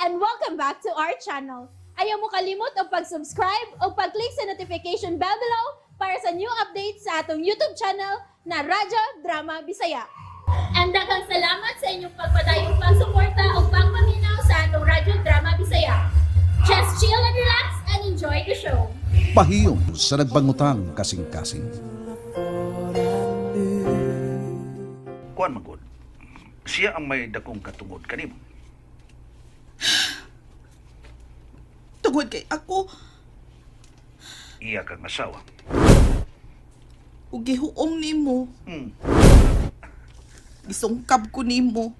and welcome back to our channel. Ayaw mo kalimot o pag-subscribe o pag-click sa notification bell below para sa new updates sa atong YouTube channel na Radyo Drama Bisaya. And daghang salamat sa inyong pagpadayong pagsuporta o pagpaminaw sa atong Radyo Drama Bisaya. Just chill and relax and enjoy the show. Pahiyom sa nagbangutang kasing-kasing. Kuan magod. Siya ang may dakong katungod kanimo. Tungod kay ako, Iya kang asawa. ug gihuom nimo, Hmm. gisungkab ko nimo,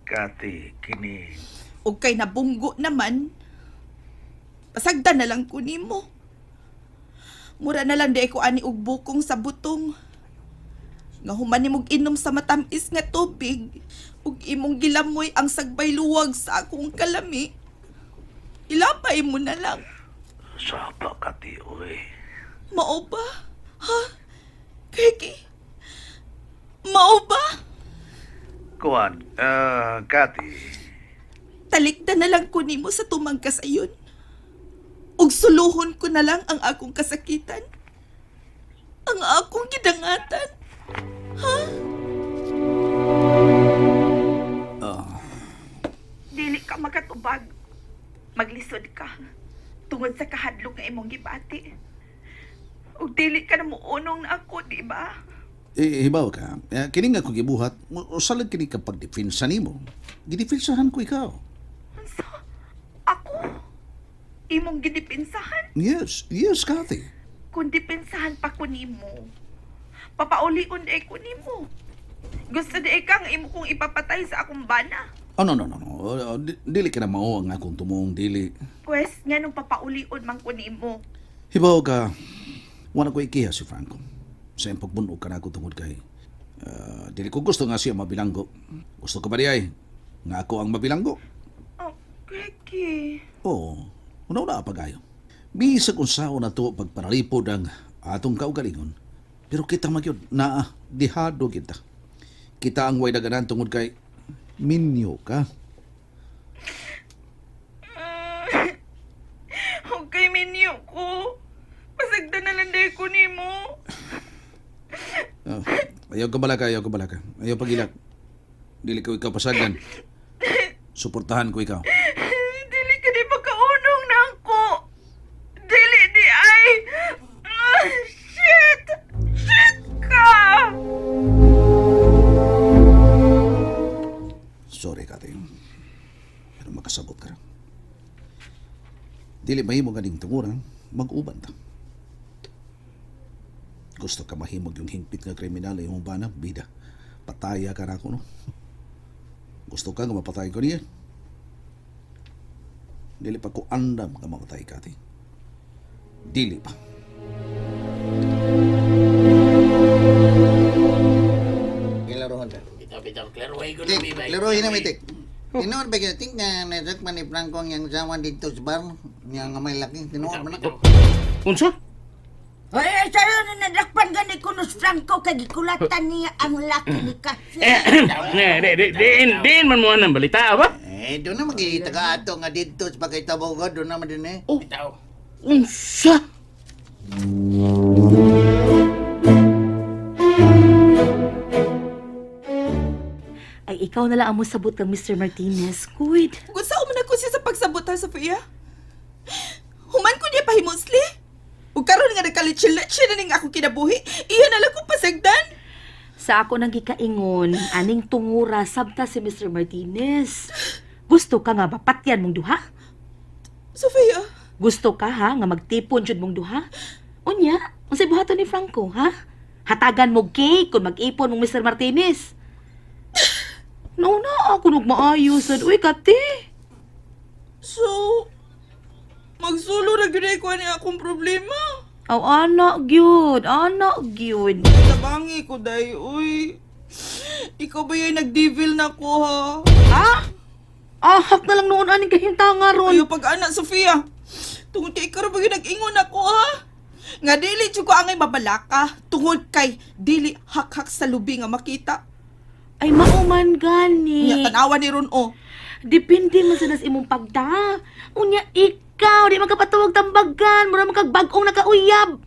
Kati kini ug kay nabunggo naman, pasagdan na lang ko nimo. Mura na lang di ko ani og bukong sa butong. Nga human nimog inom sa matamis nga tubig, ug imong gilamoy ang sagbay luwag sa akong kalami. Ilapay mo na lang. sapa kati oy. Mao ba? Ha? Kiki? Mao ba? Kuan, Kati. Talikdan na lang ko nimo sa tumang kasayon. Ug suluhon ko na lang ang akong kasakitan. Ang akong gidangatan. Ha? Dili ka makatubag. Maglisod ka. Tungod sa kahadlok nga imong gibati. Ug dili ka na muunong na ako, di ba? Hibaw ka, kini nga ko gibuhat, usalag kini ka pagdefensa nimo. Gidefensahan ko ikaw. Unsa? Ako? Imong gidipinsahan? Yes, Kathy. Kung dipinsahan pa ko nimo, papaulion day ko nimo. Gusto di kang imo kong ipapatay sa akong bana. Oh, no. Dili ka na mao ang akong tumong, dili. Pwes, nga nung papaulion man ko nimo. Hibaw ka, wala ko ikiha si Franco. Sa iyang pagbunog ka na ako tungod kay. Dili ko gusto nga siya mabilanggo. Gusto ko ba di ay, nga ako ang mabilanggo? Oh, Kiki. Oo, una-una pagayo. Bisag unsaon na to pagparalipod ang atong kaugalingon. Pero kita magyod na dihado kita. Kita ang way daganan tungod kay minyo ka. Okay, minyo ko. Pasagda na lang day ko nimo. Ayaw ka balaka. Ayaw pagilak. Dili ko ikaw pasagan. Suportahan ko ikaw. Dili ka di makaunong na ako. Dili di ay. Shit! Shit ka! Sorry, Kati. Pero makasabot ka. Dili mahimo ganing tunguran, mag-uban ta. Gusto ka mahimog yung hingpit nga kriminal yung bana, bida. Pataya ka na ako, no? Gusto ka nga mapatay ko niya. Dili pa ko andam ka mamatay, Kati. Dili pa. Kilaruhan ka. Bitaw, klaruhay ko na Tik, bibay. laruhin na may tik. Tinuod ba kita? Tik na natakman ni Franco ang yung sawan dito sa bar. Yung may laki. Tinuod mo na. Unsa? Ay, sa'yo na nadakpan ganit ko nos Franco kay gikulatan niya ang laki ni Kasi. Diin man mo anang balita, ba? Doon na magigitaga ato nga dito sa pagkitaboga. Doon naman din eh. Bitaw. Unsa? Ay, ikaw na lang ang musabot kang Mr. Martinez. Good. Kung saan man ako siya sa pagsabota, Sofia? Human ko niya pahimosli? Ug karon nga nagkalitsil-litsil na ning ako kinabuhi, iyon na lang kong pasagdan. Sa ako nang gikaingon, aning tungura sabta si Mr. Martinez. Gusto ka nga mapatyan mong duha? Sofia, Gusto ka ha nga magtipon jud mong duha? Unya, unsay buhaton ni Franco, ha? Hatagan mo cake kung mag-ipon mong Mr. Martinez. No na, ako nagmaayos. Uy, Kati. so, magsulo na ginay ko ni akong problema. Aw, anak, gyud. Tabangi ko, day, uy. Ikaw ba yung nag-devil na ko, ha? Ha? Ahak na lang noon aning kahintanga ron. Ayaw pag-anak, Sofia. Tungod kay ikaw ba yung nag-ingon ako, ha? Nga dili jud ko angay babalaka. Tungod kay dili hak-hak sa lubi nga makita. Ay, mauman gani. Nya tanawa ni ron, oh. Depende man sa nas imong pagda. Unya, ikaw, di makapatawag tambagan. Mura makagbag-ong nakauyab.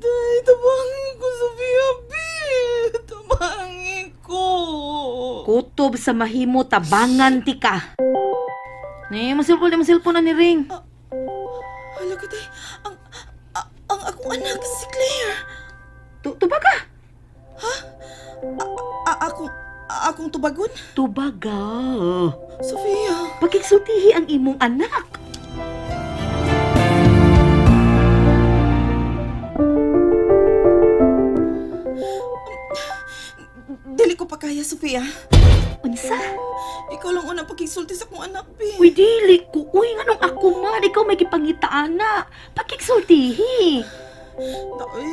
Day, tabangin ko, Sofia, B. Tabangin ko. Kutob sa mahimo, tabangan ti ka. Masilpon na ni Ring. Hala ko, Day. Ang akong anak, si Claire. Tubaga? Akong tubagon? Tubaga. Sofia. Pagkiksultihi ang imong anak. Dili ko pa kaya, Sofia. Unsa? Ikaw lang unang pagkisulti sa kong anak, B. Uy, dili ko. Uy, nganong ako man. Ikaw may gipangitaan na. Pagkiksultihi. Dawi.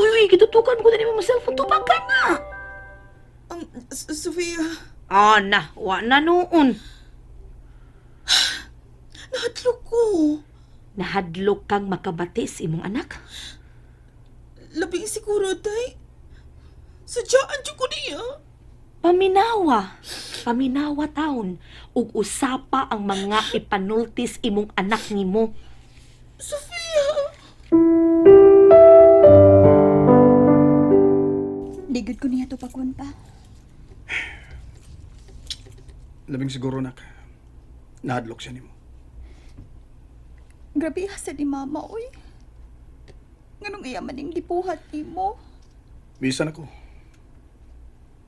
Uy, gitutukan ko na mo cellphone. Tubaga na. Sofia. Wa na noon. Nahadlok ko. Nahadlok kang makabatis imong anak. Labing siguro, Day. Sadyaan dyan ko niya. Paminawa taon. Ug usapa ang mga ipanultis imong anak nimo. Sofia. Digod ko niya to pagkuhan pa. Labing siguro, nak. Nahadlok siya nimo. Grabe hasa ni mama, oy. Nganong iya maning gipuhat ni mo? Bisan ako.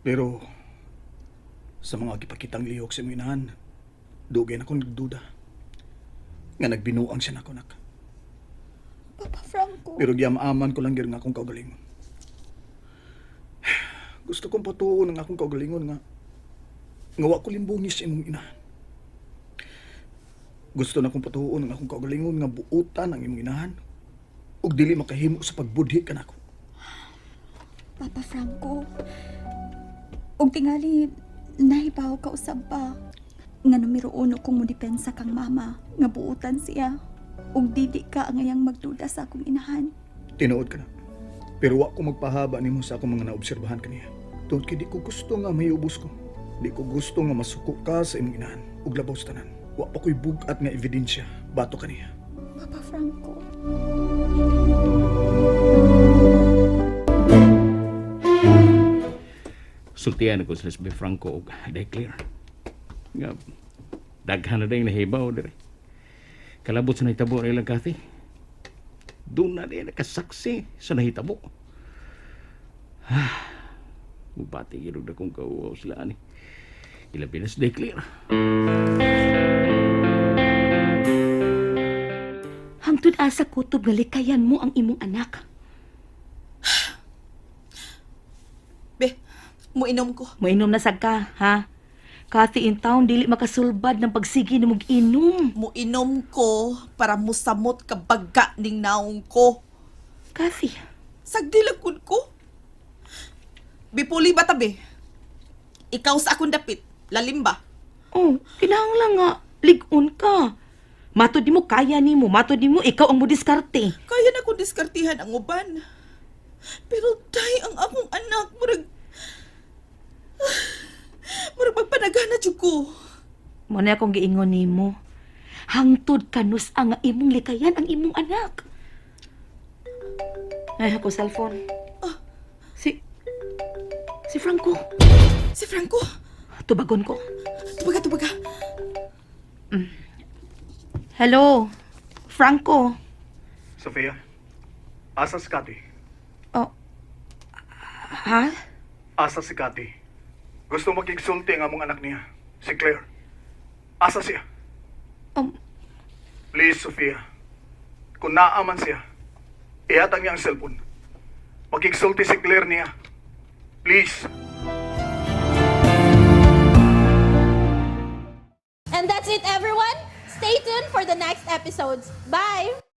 Pero, sa mga gipakitang lihok sa mga inahan, dugay na akong nagduda. Nga nagbinuang siya na ako, nak. Papa Franco. Pero giyam-aman ko lang gyud nga akong kaugalingon. Gusto kong patuon ang akong kaugalingon nga wa ko limbungis sa imong inahan. Gusto na kong patuon ang akong kaugalingon nga buutan ang imong inahan ug dili makahimo sa pagbudhi kanako. Papa Franco. Og tingali nahibaw ka usab pa. Nga numero 1 kong mo depensa kang mama nga buutan siya. Og didi ka ang ayang magduda sa akong inahan. Tinuod ka na. Pero wa ko magpahaba nimo sa akong mga naobserbahan kaniya. Tungod kay di ko gusto nga mayubos ko. Di ko gusto nga masuko ka sa imong inahan ug labaw sa tanan. Wa pa ko'y bugat nga ebidensya bato kaniya. Papa Franco. Sultihan ako sa Lesbe Franco o Declare. Nga, daghan na din nahibaw diri. Kalabot sa nahitabo nilang Kathy. Doon na din nakasaksi sa nahitabo. Mubati gilog na kong kauwaw sila ani. Ilabi na sa Declare. Hangtod asa kutob nga likayan mo ang imong anak. Be, muinom ko. Mainom na sad ka, ha? Kati in town, dili makasulbad ng pagsigi na mag-inom. Muinom ko para musamot ka baga ning naong ko. Kati, Sagdilagkod ko. Bipuli ba tabi? Ikaw sa akong dapit. Lalim ba? oh, kinahanglan nga, ligon ka. Matod mo, kaya ni mo. Matod mo, ikaw ang mo diskarte. Kaya na kong diskartihan ang uban. Pero day ang akong anak. Murag pagpanagana dyan ko. Muna akong giingon ni mo. Hangtod kanus ang imong likayan ang imong anak. Ay, ako cellphone. Si Franco. Si Franco. Tubagon ko. Tubaga. Hello, Franco. Sofia, asa si Cathy? Oh, ha? Asa si Cathy? Gusto magigsulti ang among anak niya, si Claire. Asa siya? Please, Sofia. Kung naaman siya, ihatag niya ang cellphone. Magigsulti si Claire niya. Please. And that's it, everyone. Stay tuned for the next episodes. Bye!